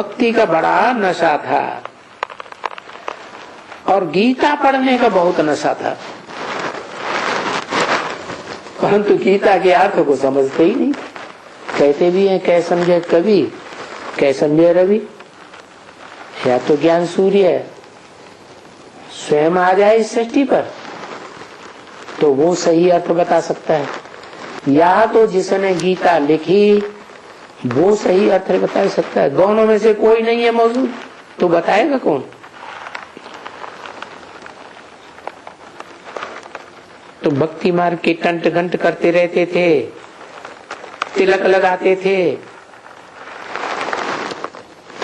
भक्ति का बड़ा नशा था और गीता पढ़ने का बहुत नशा था, परंतु गीता के अर्थ को समझते ही नहीं। कहते भी हैं कै समझे कवि कै समझे रवि, या तो ज्ञान सूर्य स्वयं आ जाए इस सृष्टि पर तो वो सही अर्थ बता सकता है, या तो जिसने गीता लिखी वो सही अर्थ बता सकता है। दोनों में से कोई नहीं है मौजूद तो बताएगा कौन? तो भक्ति मार्ग के टंट घंट करते रहते थे, तिलक लगाते थे।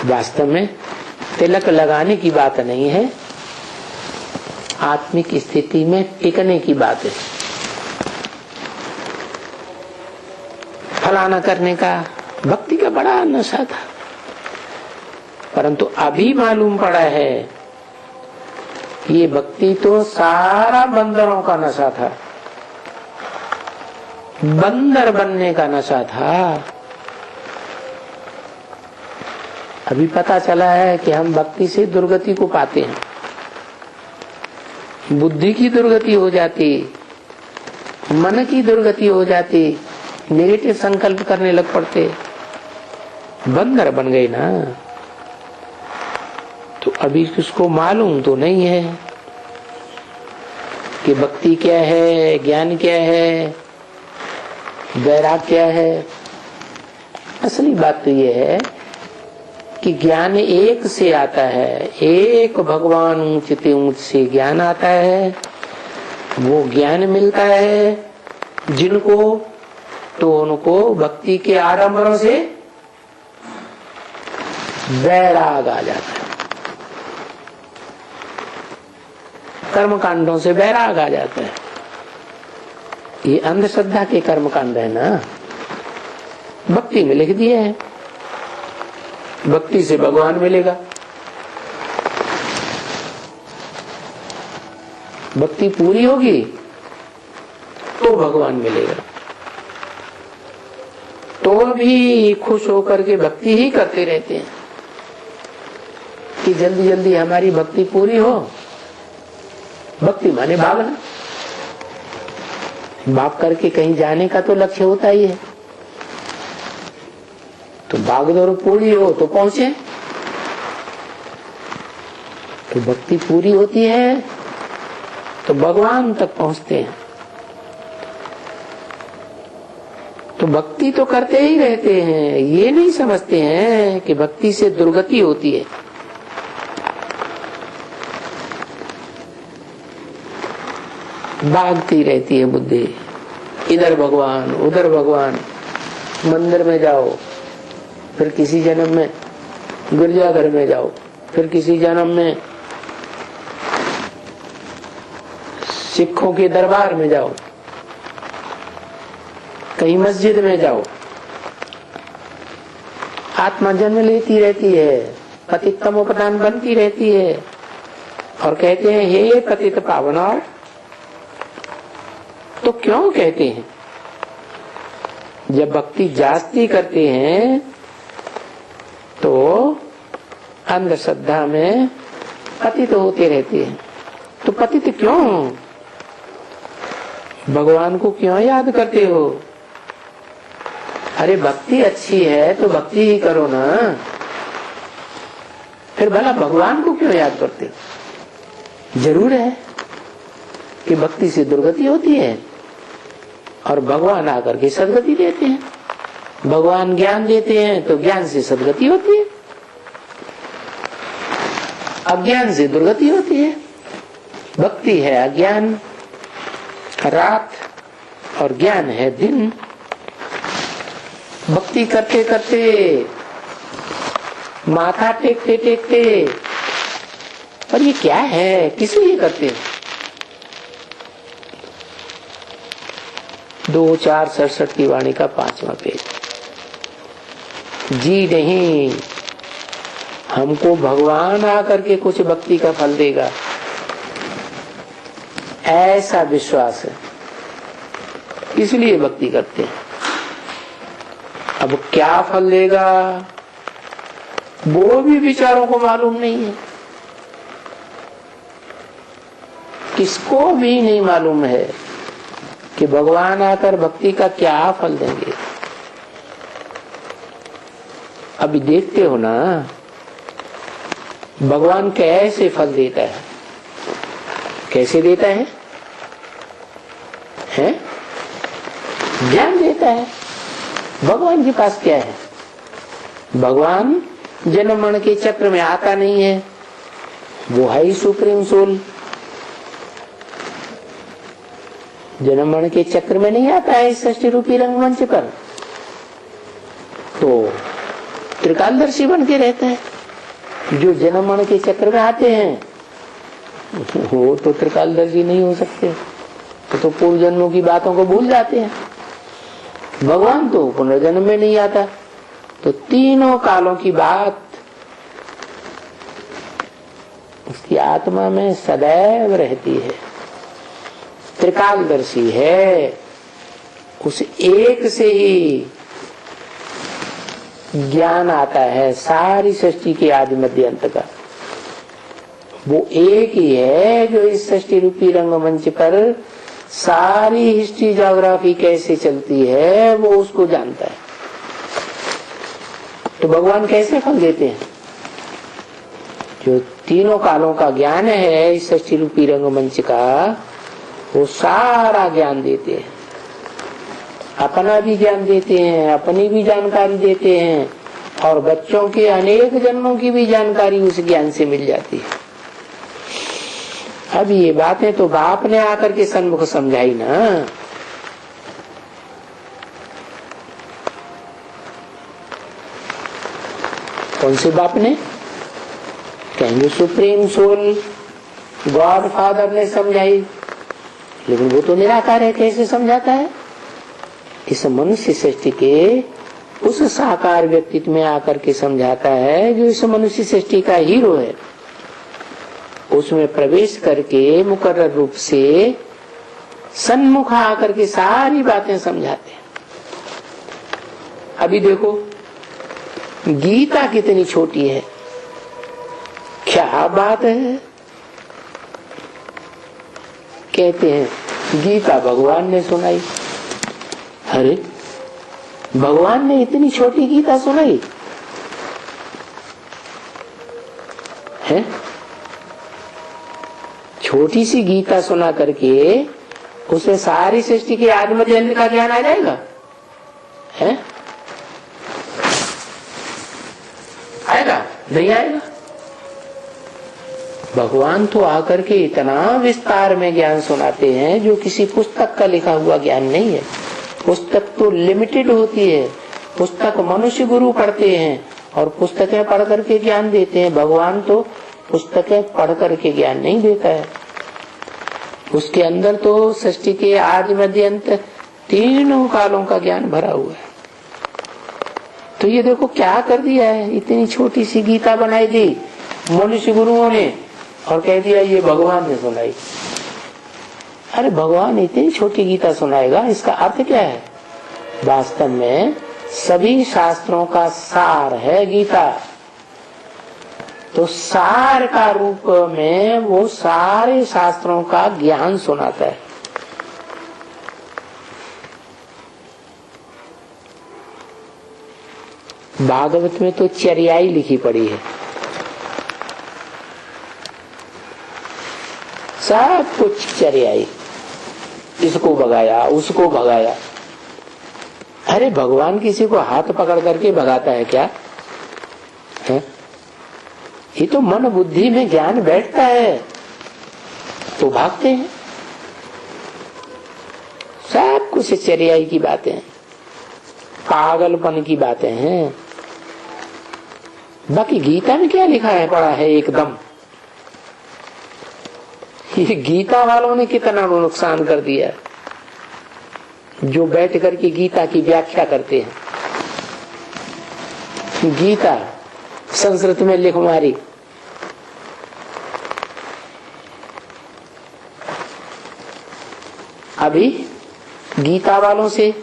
वास्तव में तिलक लगाने की बात नहीं है, आत्मिक स्थिति में टिकने की बात है। फलाना करने का भक्ति का बड़ा नशा था, परंतु अभी मालूम पड़ा है ये भक्ति तो सारा बंदरों का नशा था, बंदर बनने का नशा था। अभी पता चला है कि हम भक्ति से दुर्गति को पाते हैं, बुद्धि की दुर्गति हो जाती, मन की दुर्गति हो जाती, नेगेटिव संकल्प करने लग पड़ते, बंदर बन गए ना। तो अभी उसको मालूम तो नहीं है कि भक्ति क्या है, ज्ञान क्या है, वैराग क्या है। असली बात तो ये है कि ज्ञान एक से आता है, एक भगवान ऊंचते ऊंच से ज्ञान आता है। वो ज्ञान मिलता है जिनको, तो उनको भक्ति के आडंबरों से वैराग आ जाता है, कर्म कांडों से वैराग आ जाता है। ये अंधश्रद्धा के कर्म कांड है ना, भक्ति में लिख दिए है भक्ति से भगवान मिलेगा। भक्ति पूरी होगी तो भगवान मिलेगा। तो भी खुश होकर के भक्ति ही करते रहते हैं कि जल्दी जल्दी हमारी भक्ति पूरी हो। भक्ति माने भागना, भाग करके कहीं जाने का तो लक्ष्य होता ही है। तो भागदौड़ पूरी हो तो पहुंचे। तो भक्ति पूरी होती है तो भगवान तक पहुंचते हैं। तो भक्ति तो करते ही रहते हैं, ये नहीं समझते हैं कि भक्ति से दुर्गति होती है। भागती रहती है बुद्धि, इधर भगवान उधर भगवान। मंदिर में जाओ, फिर किसी जन्म में गिरजाघर में जाओ, फिर किसी जन्म में सिखों के दरबार में जाओ, कहीं मस्जिद में जाओ। आत्मा जन्म लेती रहती है, पतितम उपदान बनती रहती है और कहते हैं हे पतित पावनार। तो क्यों कहते हैं? जब भक्ति जास्ती करते हैं तो अंधश्रद्धा में पतित होते रहते हैं। तो पतित क्यों? भगवान को क्यों याद करते हो? अरे भक्ति अच्छी है तो भक्ति ही करो ना, फिर भला भगवान को क्यों याद करते हो? जरूर है कि भक्ति से दुर्गति होती है और भगवान आकर के सदगति देते हैं। भगवान ज्ञान देते हैं तो ज्ञान से सदगति होती है, अज्ञान से दुर्गति होती है। भक्ति है अज्ञान रात और ज्ञान है दिन। भक्ति करते करते, माथा टेकते टेकते, पर ये क्या है, किस लिए करते? 2:4:67 की वाणी का 5वां पेज। जी नहीं, हमको भगवान आकर के कुछ भक्ति का फल देगा ऐसा विश्वास है, इसलिए भक्ति करते हैं। अब क्या फल देगा वो भी बेचारों को मालूम नहीं है, किसको भी नहीं मालूम है कि भगवान आकर भक्ति का क्या फल देंगे। अभी देखते हो ना भगवान कैसे फल देता है, कैसे देता है, हैं? ज्ञान देता है। भगवान के पास क्या है? भगवान जन्म मरण के चक्र में आता नहीं है, वो है ही सुप्रीम सोल। जन्म मरण के चक्र में नहीं आता है इस सृष्टि रूपी रंगमंच पर, तो त्रिकालदर्शी बन के रहता है। जो जन्म मरण के चक्र में आते हैं वो तो त्रिकालदर्शी नहीं हो सकते, तो पूर्व जन्मों की बातों को भूल जाते हैं। भगवान तो पुनर्जन्म में नहीं आता, तो तीनों कालों की बात उसकी आत्मा में सदैव रहती है। त्रिकालदर्शी है, उस एक से ही ज्ञान आता है सारी सृष्टि के आदि मध्य अंत का। वो एक ही है जो इस सृष्टि रूपी रंगमंच पर सारी हिस्ट्री ज्योग्राफी कैसे चलती है वो उसको जानता है। तो भगवान कैसे फल देते हैं? जो तीनों कालों का ज्ञान है इस सृष्टि रूपी रंगमंच का, वो सारा ज्ञान देते हैं। अपना भी ज्ञान देते हैं, अपनी भी जानकारी देते हैं, और बच्चों के अनेक जन्मों की भी जानकारी उस ज्ञान से मिल जाती है। अब ये बातें तो बाप ने आकर के सन्मुख समझाई ना। कौन से बाप ने? कहेंगे सुप्रीम सोल गॉड फादर ने समझाई, लेकिन वो तो निराकार है, कैसे समझाता है? इस मनुष्य सृष्टि के उस साकार व्यक्तित्व में आकर के समझाता है जो इस मनुष्य सृष्टि का हीरो है। उसमें प्रवेश करके मुकर्रर रूप से सन्मुख आकर के सारी बातें समझाते हैं। अभी देखो गीता कितनी छोटी है, क्या बात है। कहते हैं गीता भगवान ने सुनाई। अरे भगवान ने इतनी छोटी गीता सुनाई है? छोटी सी गीता सुना करके उसे सारी सृष्टि के आदि मध्य अंत का ज्ञान आ जाएगा? है? आएगा? नहीं आएगा। भगवान तो आकर के इतना विस्तार में ज्ञान सुनाते हैं जो किसी पुस्तक का लिखा हुआ ज्ञान नहीं है। पुस्तक तो लिमिटेड होती है, पुस्तक मनुष्य गुरु पढ़ते हैं और पुस्तकें पढ़ करके ज्ञान देते हैं। भगवान तो पुस्तकें पढ़ करके ज्ञान नहीं देता है, उसके अंदर तो सृष्टि के आदि मध्य अंत तीनों कालों का ज्ञान भरा हुआ है। तो ये देखो क्या कर दिया है, इतनी छोटी सी गीता बनाई दी मनुष्य गुरुओं ने और कह दिया ये भगवान ने सुनाई। अरे भगवान इतनी छोटी गीता सुनाएगा, इसका अर्थ क्या है? वास्तव में सभी शास्त्रों का सार है गीता। तो सार का रूप में वो सारे शास्त्रों का ज्ञान सुनाता है। भागवत में तो चर्याई लिखी पड़ी है, सब कुछ चर्याई, इसको भगाया उसको भगाया। अरे भगवान किसी को हाथ पकड़ करके भगाता है क्या है? ये तो मन बुद्धि में ज्ञान बैठता है तो भागते हैं। सब कुछ चर्याई की बातें, पागलपन की बातें हैं। बाकी गीता में क्या लिखा है पढ़ा है एकदम। ये गीता वालों ने कितना नुकसान कर दिया, जो बैठ करके गीता की व्याख्या करते हैं। गीता संस्कृत में लिख मारी, अभी गीता वालों से,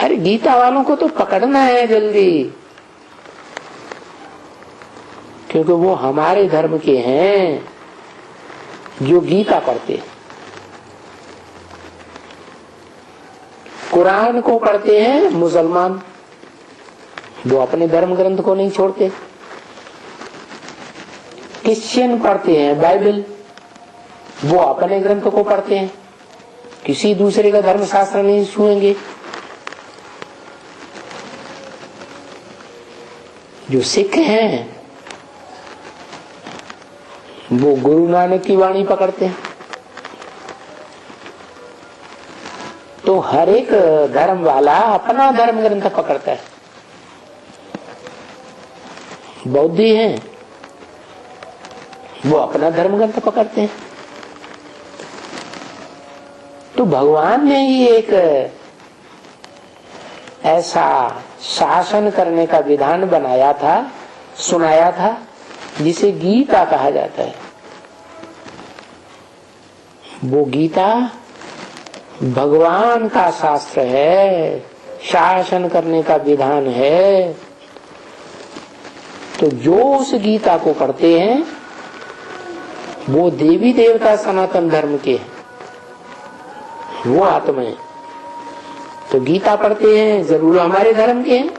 अरे गीता वालों को तो पकड़ना है जल्दी, क्योंकि वो हमारे धर्म के हैं जो गीता पढ़ते हैं, कुरान को पढ़ते हैं मुसलमान, वो अपने धर्म ग्रंथ को नहीं छोड़ते। क्रिश्चियन पढ़ते हैं बाइबल, वो अपने ग्रंथ को पढ़ते हैं, किसी दूसरे का धर्म शास्त्र नहीं छुएंगे। जो सिख हैं वो गुरु नानक की वाणी पकड़ते हैं। तो हर एक धर्म वाला अपना धर्म ग्रंथ पकड़ता है। बौद्धी हैं वो अपना धर्म ग्रंथ पकड़ते हैं। तो भगवान ने ही एक ऐसा शासन करने का विधान बनाया था, सुनाया था, जिसे गीता कहा जाता है। वो गीता भगवान का शास्त्र है, शासन करने का विधान है। तो जो उस गीता को पढ़ते हैं वो देवी देवता सनातन धर्म के हैं, वो आत्माएं। तो गीता पढ़ते हैं जरूर हमारे धर्म के हैं।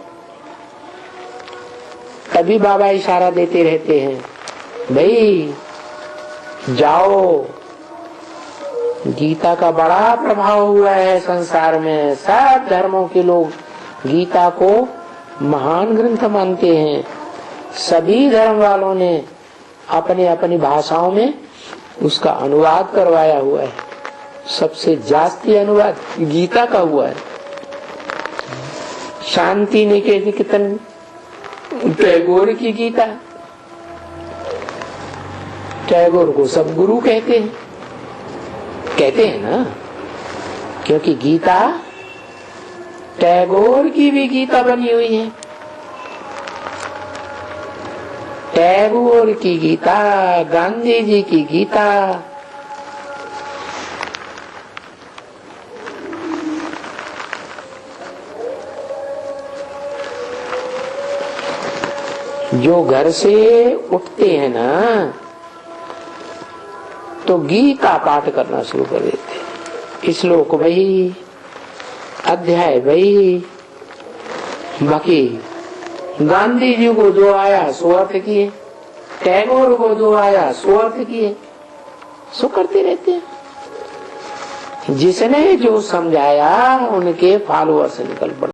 तभी बाबा इशारा देते रहते हैं, भाई जाओ, गीता का बड़ा प्रभाव हुआ है संसार में। सब धर्मों के लोग गीता को महान ग्रंथ मानते हैं। सभी धर्म वालों ने अपने अपनी भाषाओं में उसका अनुवाद करवाया हुआ है। सबसे जास्ती अनुवाद गीता का हुआ है। शांति निकेतन टैगोर की गीता, टैगोर को सब गुरु कहते हैं ना, क्योंकि गीता टैगोर की भी गीता बनी हुई है। टैगोर की गीता, गांधी जी की गीता, जो घर से उठते हैं ना तो गीता पाठ करना शुरू कर देते। श्लोक भाई, अध्याय भाई, बाकी गांधी जी को जो आया सो अर्थ किए, टैगोर को जो आया सो अर्थ किए, सो करते रहते हैं। जिसने जो समझाया उनके फॉलोअर्स निकल पड़े।